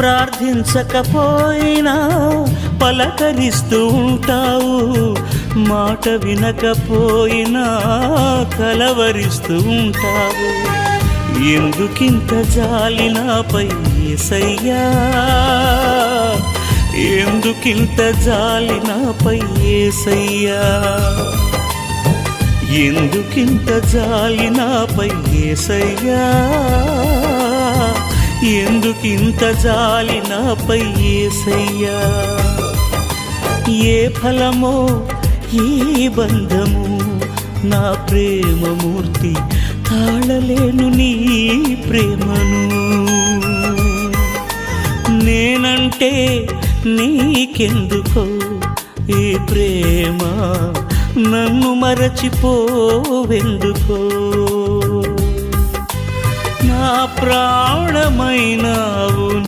ప్రార్థించకపోయినా పలకరిస్తూ ఉంటావు, మాట వినకపోయినా కలవరిస్తూ ఉంటావు. ఎందుకింత జాలి నాపై యేసయ్యా, ఎందుకింత జాలి నాపై యేసయ్యా, ఎందుకింత జాలి నాపై యేసయ్యా, ఎందుకింత జాలి నాపై యేసయ్యా. ఏ ఫలమో ఈ బంధము, నా ప్రేమమూర్తి తాళలేను నీ ప్రేమను. నేనంటే నీకెందుకో ఈ ప్రేమ, నన్ను మరచిపోవెందుకో. నా ప్రాణమైనావు